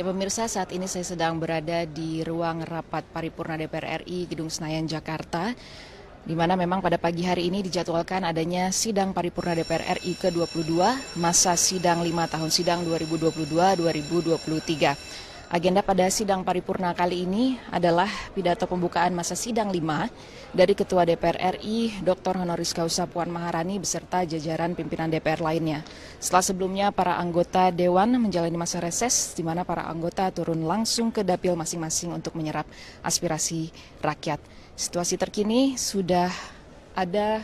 Ya pemirsa, saat ini saya sedang berada di ruang rapat paripurna DPR RI Gedung Senayan, Jakarta, di mana memang pada pagi hari ini dijadwalkan adanya sidang paripurna DPR RI ke-22, masa sidang 5 tahun sidang 2022-2023. Agenda pada sidang paripurna kali ini adalah pidato pembukaan masa sidang 5 dari Ketua DPR RI Dr. Honoris Causa Puan Maharani beserta jajaran pimpinan DPR lainnya. Setelah sebelumnya para anggota Dewan menjalani masa reses di mana para anggota turun langsung ke dapil masing-masing untuk menyerap aspirasi rakyat. Situasi terkini sudah ada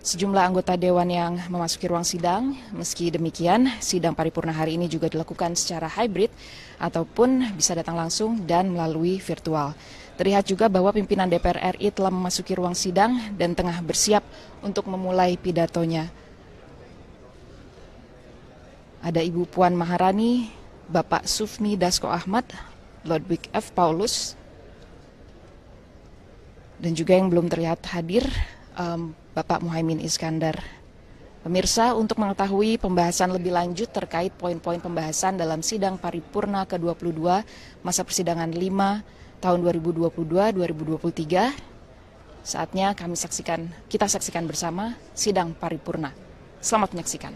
sejumlah anggota Dewan yang memasuki ruang sidang. Meski demikian, sidang paripurna hari ini juga dilakukan secara hybrid ataupun bisa datang langsung dan melalui virtual. Terlihat juga bahwa pimpinan DPR RI telah memasuki ruang sidang dan tengah bersiap untuk memulai pidatonya. Ada Ibu Puan Maharani, Bapak Sufmi Dasko Ahmad, Ludwig F. Paulus, dan juga yang belum terlihat hadir, Bapak Muhaimin Iskandar. Pemirsa, untuk mengetahui pembahasan lebih lanjut terkait poin-poin pembahasan dalam sidang paripurna ke-22 masa persidangan 5 tahun 2022-2023, saatnya kita saksikan bersama sidang paripurna. Selamat menyaksikan.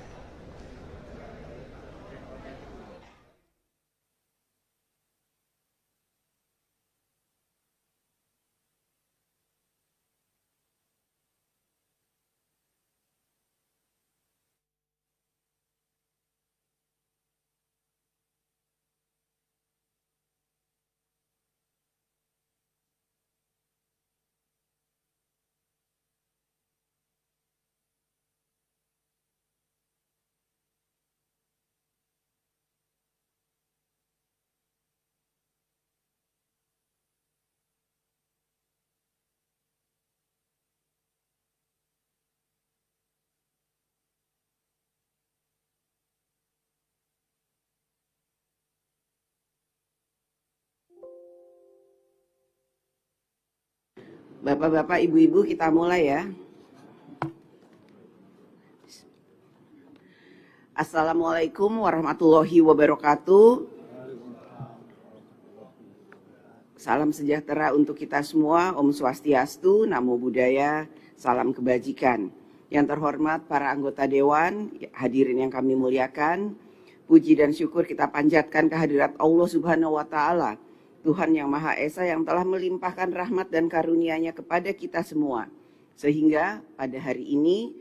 Bapak-bapak, ibu-ibu, kita mulai ya. Assalamualaikum warahmatullahi wabarakatuh. Salam sejahtera untuk kita semua. Om Swastiastu, Namo Buddhaya, salam kebajikan. Yang terhormat para anggota Dewan, hadirin yang kami muliakan, puji dan syukur kita panjatkan kehadirat Allah Subhanahu wa Ta'ala, Tuhan yang Maha Esa yang telah melimpahkan rahmat dan karunia-Nya kepada kita semua. Sehingga pada hari ini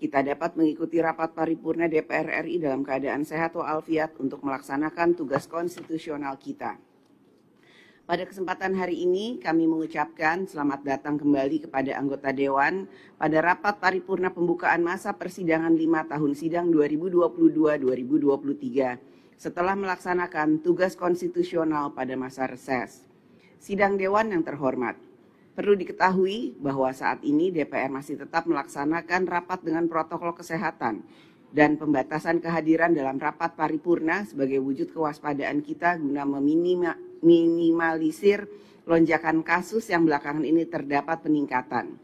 kita dapat mengikuti rapat paripurna DPR RI dalam keadaan sehat walafiat untuk melaksanakan tugas konstitusional kita. Pada kesempatan hari ini kami mengucapkan selamat datang kembali kepada anggota Dewan pada rapat paripurna pembukaan masa persidangan 5 tahun sidang 2022-2023 setelah melaksanakan tugas konstitusional pada masa reses. Sidang Dewan yang terhormat, perlu diketahui bahwa saat ini DPR masih tetap melaksanakan rapat dengan protokol kesehatan dan pembatasan kehadiran dalam rapat paripurna sebagai wujud kewaspadaan kita guna minimalisir lonjakan kasus yang belakangan ini terdapat peningkatan.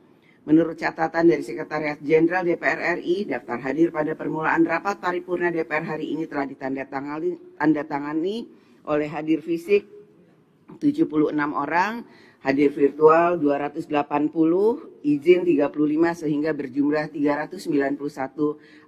Menurut catatan dari Sekretariat Jenderal DPR RI, daftar hadir pada permulaan rapat paripurna DPR hari ini telah ditandatangani oleh hadir fisik 76 orang, hadir virtual 280, izin 35 sehingga berjumlah 391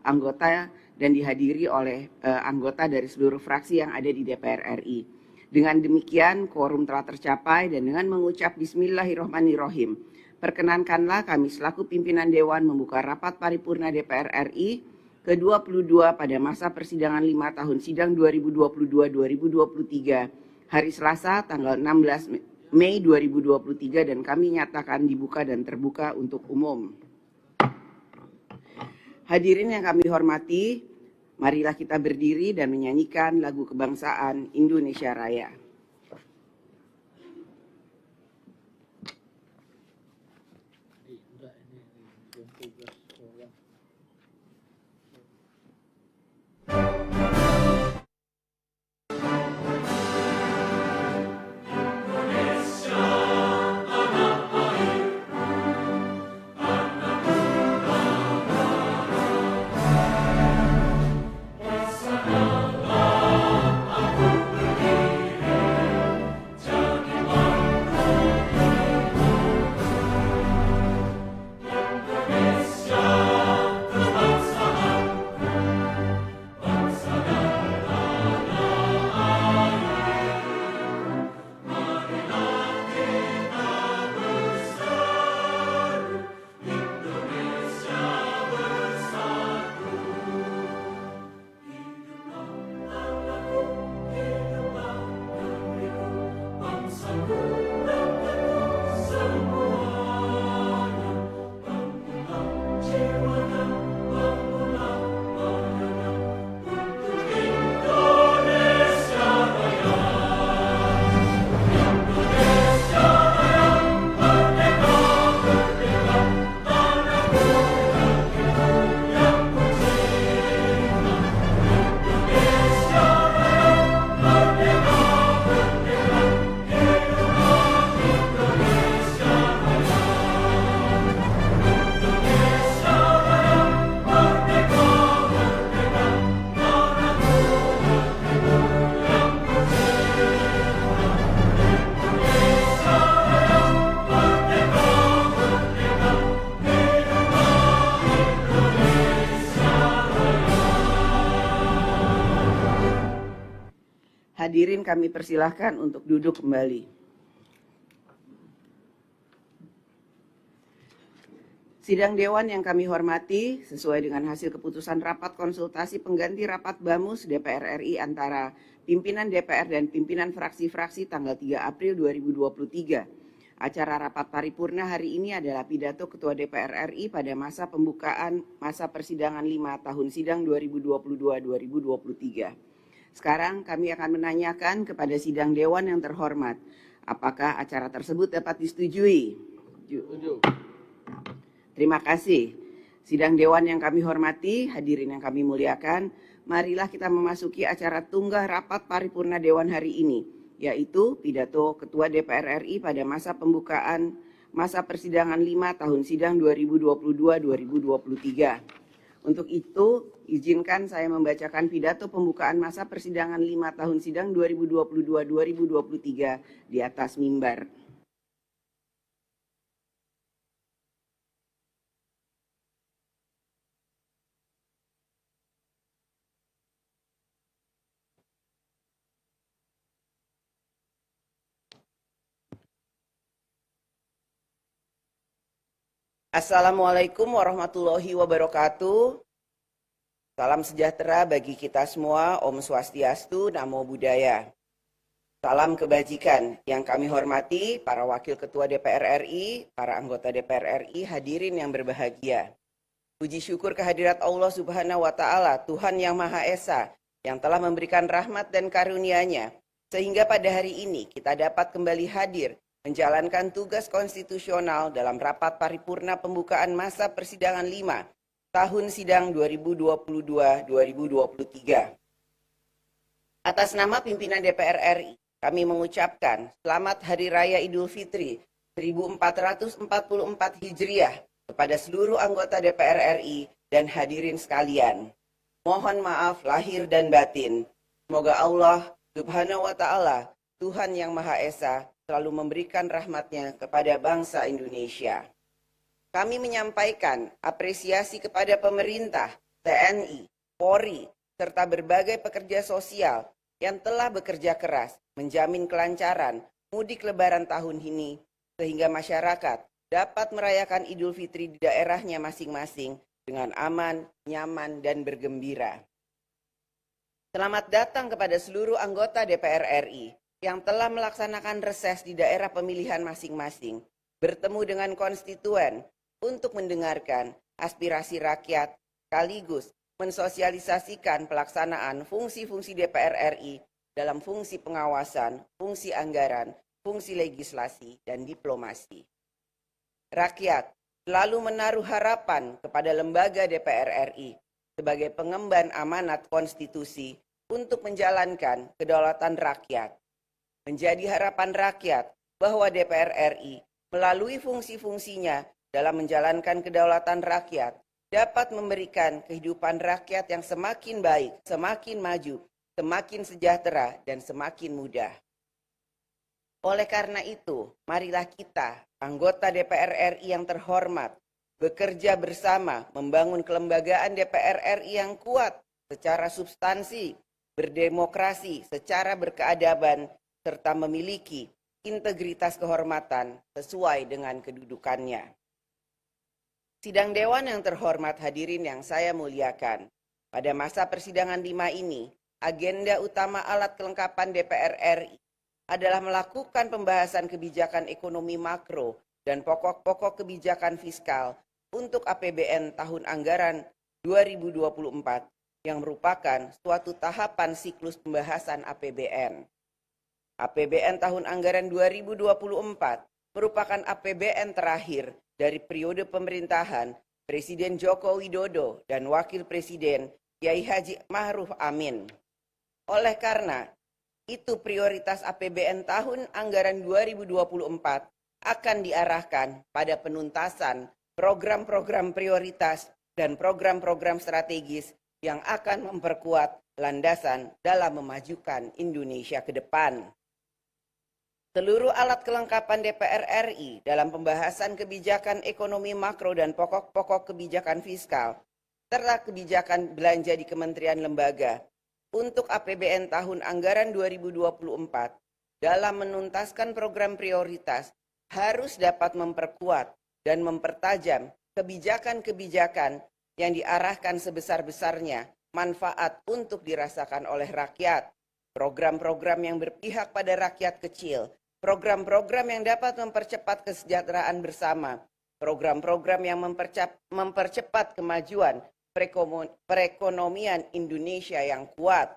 anggota dan dihadiri oleh anggota dari seluruh fraksi yang ada di DPR RI. Dengan demikian, quorum telah tercapai dan dengan mengucap Bismillahirrahmanirrahim, perkenankanlah kami selaku pimpinan Dewan membuka rapat paripurna DPR RI ke-22 pada masa persidangan 5 tahun sidang 2022-2023 hari Selasa tanggal 16 Mei 2023 dan kami nyatakan dibuka dan terbuka untuk umum. Hadirin yang kami hormati, marilah kita berdiri dan menyanyikan lagu kebangsaan Indonesia Raya. Hadirin kami persilahkan untuk duduk kembali. Sidang Dewan yang kami hormati, sesuai dengan hasil keputusan rapat konsultasi pengganti rapat BAMUS DPR RI antara pimpinan DPR dan pimpinan fraksi-fraksi tanggal 3 April 2023. Acara rapat paripurna hari ini adalah pidato Ketua DPR RI pada masa pembukaan masa persidangan 5 tahun sidang 2022-2023. Sekarang kami akan menanyakan kepada sidang Dewan yang terhormat, apakah acara tersebut dapat disetujui? Setuju. Terima kasih. Sidang Dewan yang kami hormati, hadirin yang kami muliakan, marilah kita memasuki acara tunggah rapat paripurna Dewan hari ini, yaitu pidato Ketua DPR RI pada masa pembukaan masa persidangan 5 tahun sidang 2022-2023. Untuk itu, izinkan saya membacakan pidato pembukaan masa persidangan 5 tahun sidang 2022-2023 di atas mimbar. Assalamualaikum warahmatullahi wabarakatuh. Salam sejahtera bagi kita semua, Om Swastiastu, Namo Buddhaya. Salam kebajikan yang kami hormati para Wakil Ketua DPR RI, para anggota DPR RI, hadirin yang berbahagia. Puji syukur kehadirat Allah Subhanahu wa Ta'ala, Tuhan yang Maha Esa, yang telah memberikan rahmat dan karunia-Nya, sehingga pada hari ini kita dapat kembali hadir menjalankan tugas konstitusional dalam rapat paripurna pembukaan masa persidangan 5 tahun sidang 2022-2023. Atas nama pimpinan DPR RI, kami mengucapkan selamat Hari Raya Idul Fitri 1444 Hijriah kepada seluruh anggota DPR RI dan hadirin sekalian. Mohon maaf lahir dan batin. Semoga Allah Subhanahu wa Ta'ala, Tuhan yang Maha Esa, selalu memberikan rahmatnya kepada bangsa Indonesia. Kami menyampaikan apresiasi kepada pemerintah, TNI, Polri, serta berbagai pekerja sosial yang telah bekerja keras menjamin kelancaran mudik lebaran tahun ini, sehingga masyarakat dapat merayakan Idul Fitri di daerahnya masing-masing dengan aman, nyaman, dan bergembira. Selamat datang kepada seluruh anggota DPR RI yang telah melaksanakan reses di daerah pemilihan masing-masing, bertemu dengan konstituen untuk mendengarkan aspirasi rakyat, sekaligus mensosialisasikan pelaksanaan fungsi-fungsi DPR RI dalam fungsi pengawasan, fungsi anggaran, fungsi legislasi, dan diplomasi. Rakyat selalu menaruh harapan kepada lembaga DPR RI sebagai pengemban amanat konstitusi untuk menjalankan kedaulatan rakyat. Menjadi harapan rakyat bahwa DPR RI melalui fungsi-fungsinya dalam menjalankan kedaulatan rakyat dapat memberikan kehidupan rakyat yang semakin baik, semakin maju, semakin sejahtera, dan semakin mudah. Oleh karena itu, marilah kita, anggota DPR RI yang terhormat, bekerja bersama membangun kelembagaan DPR RI yang kuat secara substansi, berdemokrasi secara berkeadaban, serta memiliki integritas kehormatan sesuai dengan kedudukannya. Sidang Dewan yang terhormat, hadirin yang saya muliakan, pada masa persidangan 5 ini, agenda utama alat kelengkapan DPR RI adalah melakukan pembahasan kebijakan ekonomi makro dan pokok-pokok kebijakan fiskal untuk APBN tahun anggaran 2024 yang merupakan suatu tahapan siklus pembahasan APBN. APBN tahun anggaran 2024 merupakan APBN terakhir dari periode pemerintahan Presiden Joko Widodo dan Wakil Presiden Kiai Haji Ma'ruf Amin. Oleh karena itu, prioritas APBN tahun anggaran 2024 akan diarahkan pada penuntasan program-program prioritas dan program-program strategis yang akan memperkuat landasan dalam memajukan Indonesia ke depan. Seluruh alat kelengkapan DPR RI dalam pembahasan kebijakan ekonomi makro dan pokok-pokok kebijakan fiskal, serta kebijakan belanja di kementerian lembaga, untuk APBN tahun anggaran 2024 dalam menuntaskan program prioritas harus dapat memperkuat dan mempertajam kebijakan-kebijakan yang diarahkan sebesar-besarnya manfaat untuk dirasakan oleh rakyat, program-program yang berpihak pada rakyat kecil, program-program yang dapat mempercepat kesejahteraan bersama, program-program yang mempercepat kemajuan perekonomian Indonesia yang kuat.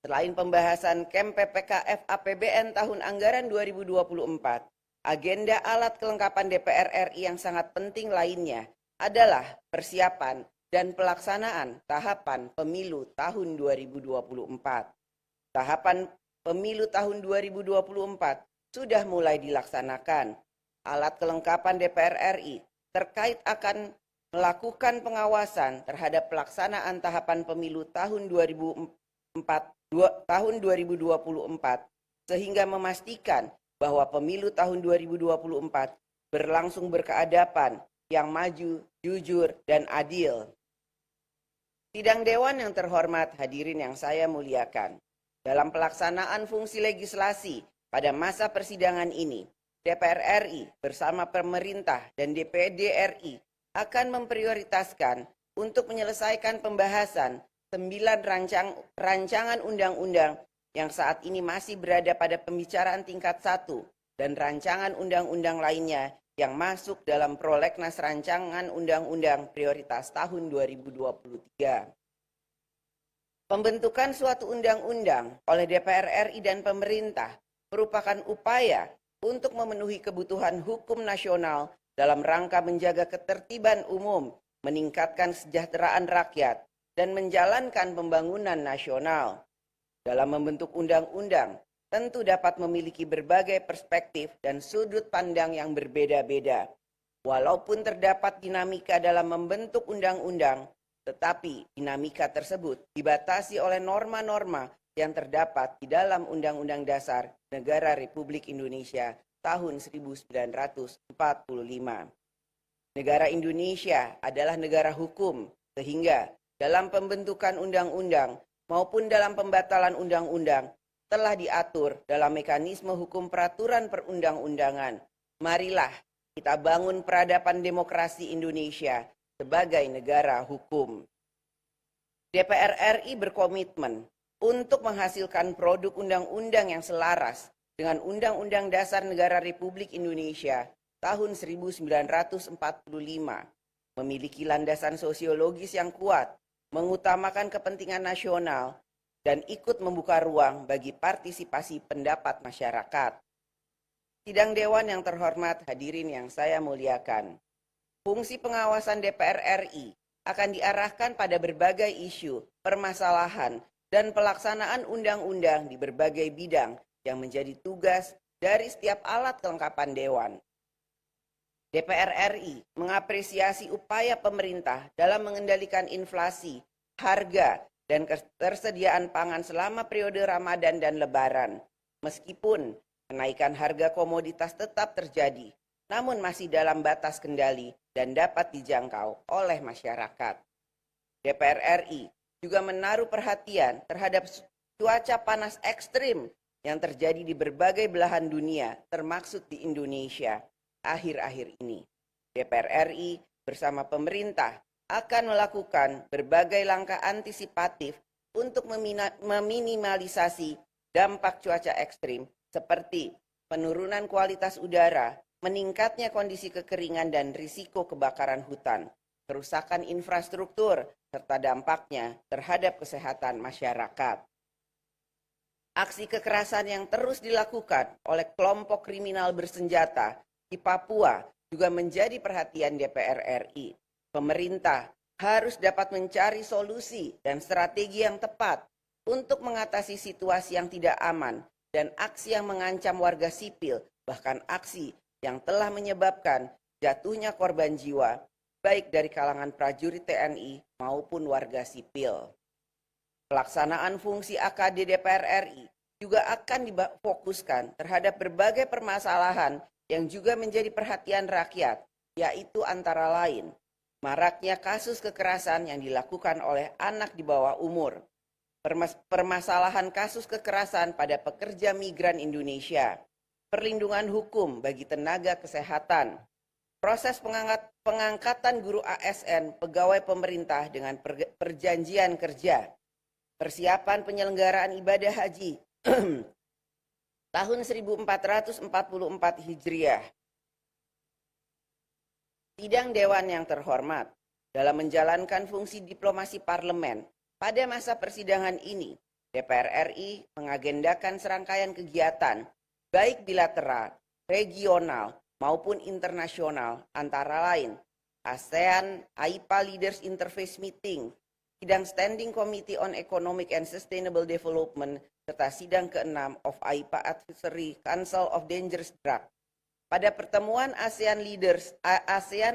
Selain pembahasan KEM PPKF APBN tahun anggaran 2024, agenda alat kelengkapan DPR RI yang sangat penting lainnya adalah persiapan dan pelaksanaan tahapan pemilu tahun 2024. Tahapan pemilu tahun 2024 sudah mulai dilaksanakan. Alat kelengkapan DPR RI terkait akan melakukan pengawasan terhadap pelaksanaan tahapan pemilu tahun 2024 sehingga memastikan bahwa pemilu tahun 2024 berlangsung berkeadapan, yang maju, jujur, dan adil. Sidang Dewan yang terhormat, hadirin yang saya muliakan. Dalam pelaksanaan fungsi legislasi pada masa persidangan ini, DPR RI bersama pemerintah dan DPD RI akan memprioritaskan untuk menyelesaikan pembahasan 9 rancangan undang-undang yang saat ini masih berada pada pembicaraan tingkat 1 dan rancangan undang-undang lainnya yang masuk dalam prolegnas rancangan undang-undang prioritas tahun 2023. Pembentukan suatu undang-undang oleh DPR RI dan pemerintah merupakan upaya untuk memenuhi kebutuhan hukum nasional dalam rangka menjaga ketertiban umum, meningkatkan kesejahteraan rakyat, dan menjalankan pembangunan nasional. Dalam membentuk undang-undang, tentu dapat memiliki berbagai perspektif dan sudut pandang yang berbeda-beda. Walaupun terdapat dinamika dalam membentuk undang-undang, tetapi dinamika tersebut dibatasi oleh norma-norma yang terdapat di dalam Undang-Undang Dasar Negara Republik Indonesia tahun 1945. Negara Indonesia adalah negara hukum, sehingga dalam pembentukan undang-undang maupun dalam pembatalan undang-undang telah diatur dalam mekanisme hukum peraturan perundang-undangan. Marilah kita bangun peradaban demokrasi Indonesia sebagai negara hukum. DPR RI berkomitmen untuk menghasilkan produk undang-undang yang selaras dengan Undang-Undang Dasar Negara Republik Indonesia tahun 1945, memiliki landasan sosiologis yang kuat, mengutamakan kepentingan nasional, dan ikut membuka ruang bagi partisipasi pendapat masyarakat. Sidang Dewan yang terhormat, hadirin yang saya muliakan. Fungsi pengawasan DPR RI akan diarahkan pada berbagai isu, permasalahan, dan pelaksanaan undang-undang di berbagai bidang yang menjadi tugas dari setiap alat kelengkapan Dewan. DPR RI mengapresiasi upaya pemerintah dalam mengendalikan inflasi, harga, dan ketersediaan pangan selama periode Ramadan dan Lebaran. Meskipun kenaikan harga komoditas tetap terjadi, namun masih dalam batas kendali dan dapat dijangkau oleh masyarakat. DPR RI juga menaruh perhatian terhadap cuaca panas ekstrim yang terjadi di berbagai belahan dunia, termasuk di Indonesia. Akhir-akhir ini, DPR RI bersama pemerintah akan melakukan berbagai langkah antisipatif untuk meminimalisasi dampak cuaca ekstrim seperti penurunan kualitas udara, meningkatnya kondisi kekeringan dan risiko kebakaran hutan, kerusakan infrastruktur, serta dampaknya terhadap kesehatan masyarakat. Aksi kekerasan yang terus dilakukan oleh kelompok kriminal bersenjata di Papua juga menjadi perhatian DPR RI. Pemerintah harus dapat mencari solusi dan strategi yang tepat untuk mengatasi situasi yang tidak aman dan aksi yang mengancam warga sipil, bahkan aksi yang telah menyebabkan jatuhnya korban jiwa, baik dari kalangan prajurit TNI maupun warga sipil. Pelaksanaan fungsi AKD DPR RI juga akan difokuskan terhadap berbagai permasalahan yang juga menjadi perhatian rakyat, yaitu antara lain maraknya kasus kekerasan yang dilakukan oleh anak di bawah umur, permasalahan kasus kekerasan pada pekerja migran Indonesia, perlindungan hukum bagi tenaga kesehatan, proses pengangkatan guru ASN pegawai pemerintah dengan perjanjian kerja, persiapan penyelenggaraan ibadah haji tahun 1444 Hijriah. Sidang Dewan yang terhormat, dalam menjalankan fungsi diplomasi parlemen, pada masa persidangan ini, DPR RI mengagendakan serangkaian kegiatan, baik bilateral, regional, maupun internasional, antara lain ASEAN AIPA Leaders Interface Meeting, sidang Standing Committee on Economic and Sustainable Development, serta sidang ke-6 of AIPA Advisory Council of Dangerous Drugs. Pada pertemuan ASEAN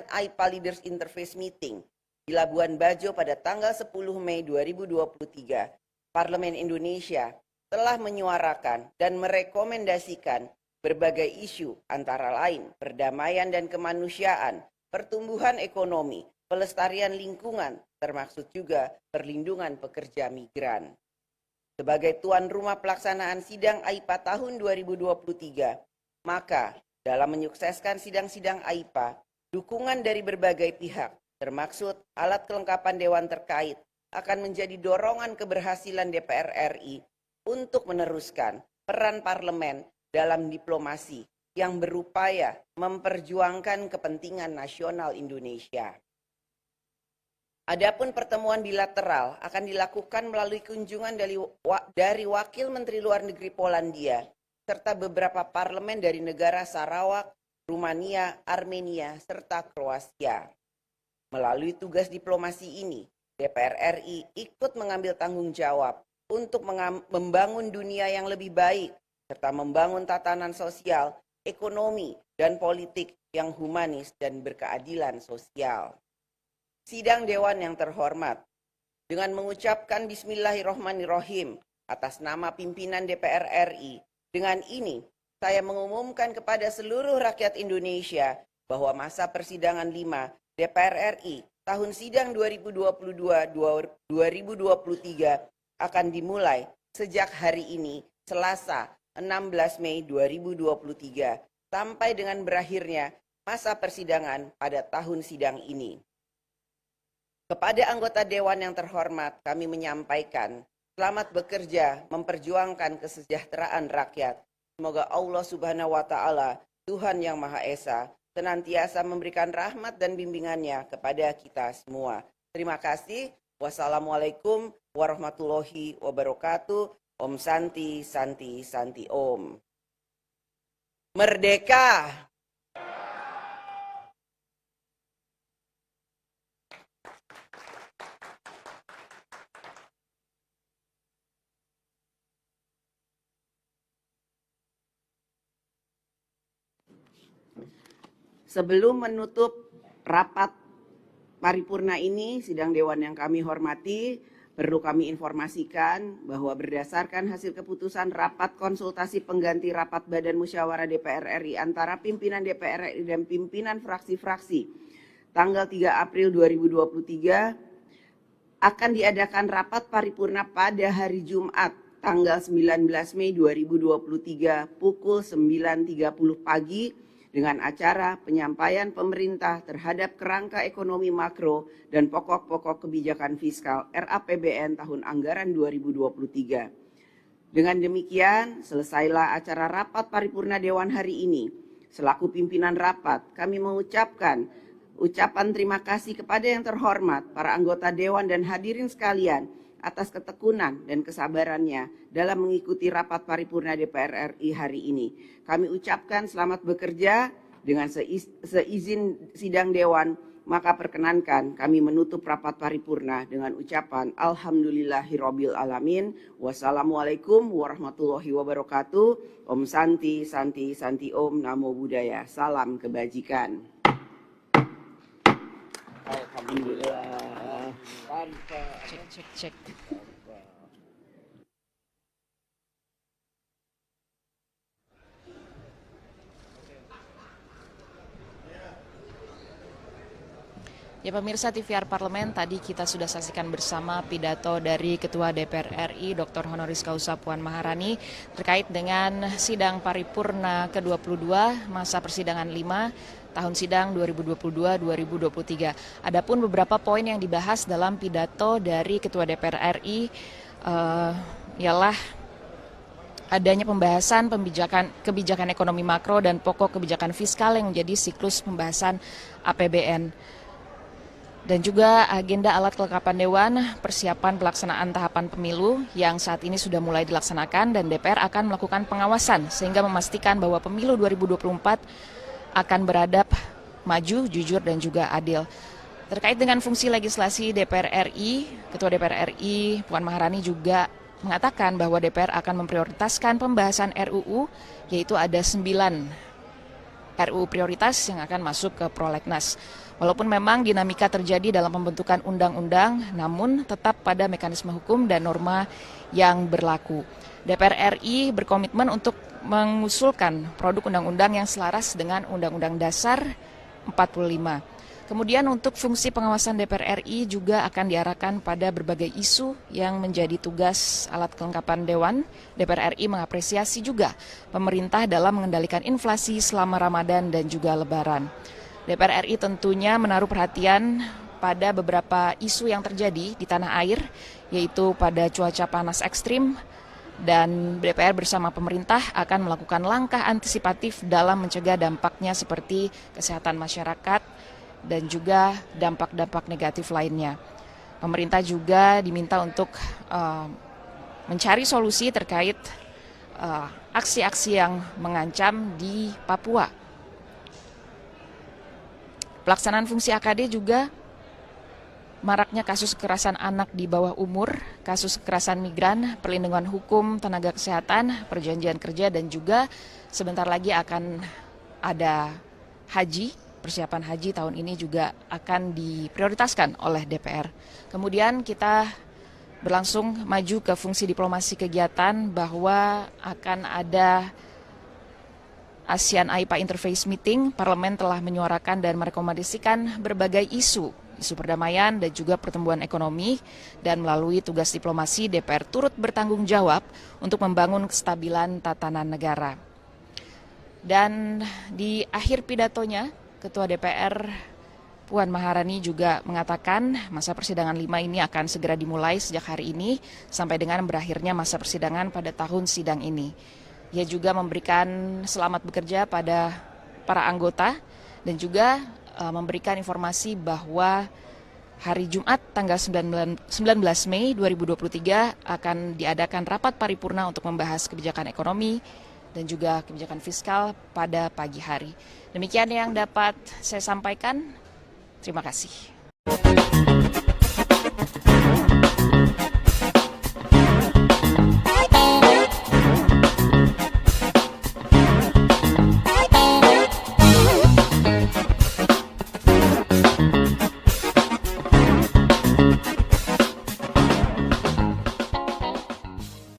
AIPA Leaders Interface Meeting di Labuan Bajo pada tanggal 10 Mei 2023, Parlemen Indonesia telah menyuarakan dan merekomendasikan berbagai isu antara lain perdamaian dan kemanusiaan, pertumbuhan ekonomi, pelestarian lingkungan, termasuk juga perlindungan pekerja migran. Sebagai tuan rumah pelaksanaan sidang AIPA tahun 2023, maka dalam menyukseskan sidang-sidang AIPA, dukungan dari berbagai pihak, termaksud alat kelengkapan dewan terkait, akan menjadi dorongan keberhasilan DPR RI untuk meneruskan peran parlemen dalam diplomasi yang berupaya memperjuangkan kepentingan nasional Indonesia. Adapun pertemuan bilateral akan dilakukan melalui kunjungan dari Wakil Menteri Luar Negeri Polandia, serta beberapa parlemen dari negara Sarawak, Rumania, Armenia, serta Kroasia. Melalui tugas diplomasi ini, DPR RI ikut mengambil tanggung jawab untuk membangun dunia yang lebih baik, serta membangun tatanan sosial, ekonomi, dan politik yang humanis dan berkeadilan sosial. Sidang Dewan yang terhormat, dengan mengucapkan Bismillahirrohmanirrohim atas nama pimpinan DPR RI, dengan ini saya mengumumkan kepada seluruh rakyat Indonesia bahwa masa persidangan 5 DPR RI tahun sidang 2022-2023 akan dimulai sejak hari ini, Selasa 16 Mei 2023, sampai dengan berakhirnya masa persidangan pada tahun sidang ini. Kepada anggota Dewan yang terhormat, kami menyampaikan selamat bekerja memperjuangkan kesejahteraan rakyat. Semoga Allah Subhanahu wa Ta'ala, Tuhan yang Maha Esa, senantiasa memberikan rahmat dan bimbingannya kepada kita semua. Terima kasih. Wassalamualaikum warahmatullahi wabarakatuh. Om Santi, Santi, Santi Om. Merdeka! Sebelum menutup rapat paripurna ini, sidang Dewan yang kami hormati, perlu kami informasikan bahwa berdasarkan hasil keputusan rapat konsultasi pengganti rapat Badan Musyawarah DPR RI antara pimpinan DPR RI dan pimpinan fraksi-fraksi tanggal 3 April 2023, akan diadakan rapat paripurna pada hari Jumat tanggal 19 Mei 2023 pukul 9.30 pagi dengan acara penyampaian pemerintah terhadap kerangka ekonomi makro dan pokok-pokok kebijakan fiskal RAPBN tahun anggaran 2023. Dengan demikian, selesailah acara rapat paripurna Dewan hari ini. Selaku pimpinan rapat, kami mengucapkan ucapan terima kasih kepada yang terhormat, para anggota Dewan dan hadirin sekalian atas ketekunan dan kesabarannya dalam mengikuti rapat paripurna DPR RI hari ini. Kami ucapkan selamat bekerja. Dengan seizin sidang Dewan, maka perkenankan kami menutup rapat paripurna dengan ucapan Alhamdulillahirabbil alamin. Wassalamualaikum warahmatullahi wabarakatuh. Om Santi, Santi, Santi Om, Namo Buddhaya. Salam kebajikan. Alhamdulillah. Cek. Ya pemirsa TVR Parlemen, tadi kita sudah saksikan bersama pidato dari Ketua DPR RI Dr. Honoris Causa Puan Maharani terkait dengan sidang paripurna ke-22 masa persidangan 5 tahun sidang 2022-2023. Adapun beberapa poin yang dibahas dalam pidato dari Ketua DPR RI ialah adanya pembahasan kebijakan ekonomi makro dan pokok kebijakan fiskal yang menjadi siklus pembahasan APBN. Dan juga agenda alat kelengkapan Dewan, persiapan pelaksanaan tahapan pemilu yang saat ini sudah mulai dilaksanakan dan DPR akan melakukan pengawasan sehingga memastikan bahwa pemilu 2024 akan beradab, maju, jujur dan juga adil. Terkait dengan fungsi legislasi DPR RI, Ketua DPR RI Puan Maharani juga mengatakan bahwa DPR akan memprioritaskan pembahasan RUU, yaitu ada 9 RUU prioritas yang akan masuk ke prolegnas. Walaupun memang dinamika terjadi dalam pembentukan undang-undang, namun tetap pada mekanisme hukum dan norma yang berlaku. DPR RI berkomitmen untuk mengusulkan produk undang-undang yang selaras dengan Undang-Undang Dasar 45. Kemudian untuk fungsi pengawasan DPR RI juga akan diarahkan pada berbagai isu yang menjadi tugas alat kelengkapan Dewan. DPR RI mengapresiasi juga pemerintah dalam mengendalikan inflasi selama Ramadan dan juga Lebaran. DPR RI tentunya menaruh perhatian pada beberapa isu yang terjadi di tanah air, yaitu pada cuaca panas ekstrim, dan DPR bersama pemerintah akan melakukan langkah antisipatif dalam mencegah dampaknya seperti kesehatan masyarakat dan juga dampak-dampak negatif lainnya. Pemerintah juga diminta untuk mencari solusi terkait aksi-aksi yang mengancam di Papua. Pelaksanaan fungsi AKD juga maraknya kasus kekerasan anak di bawah umur, kasus kekerasan migran, perlindungan hukum, tenaga kesehatan, perjanjian kerja, dan juga sebentar lagi akan ada haji. Persiapan haji tahun ini juga akan diprioritaskan oleh DPR. Kemudian kita berlangsung maju ke fungsi diplomasi kegiatan bahwa akan ada ASEAN AIPA Interface Meeting. Parlemen telah menyuarakan dan merekomendasikan berbagai isu perdamaian dan juga pertumbuhan ekonomi, dan melalui tugas diplomasi DPR turut bertanggung jawab untuk membangun kestabilan tatanan negara. Dan di akhir pidatonya, Ketua DPR Puan Maharani juga mengatakan masa persidangan 5 ini akan segera dimulai sejak hari ini sampai dengan berakhirnya masa persidangan pada tahun sidang ini. Ia juga memberikan selamat bekerja pada para anggota dan juga memberikan informasi bahwa hari Jumat tanggal 19 Mei 2023 akan diadakan rapat paripurna untuk membahas kebijakan ekonomi dan juga kebijakan fiskal pada pagi hari. Demikian yang dapat saya sampaikan. Terima kasih.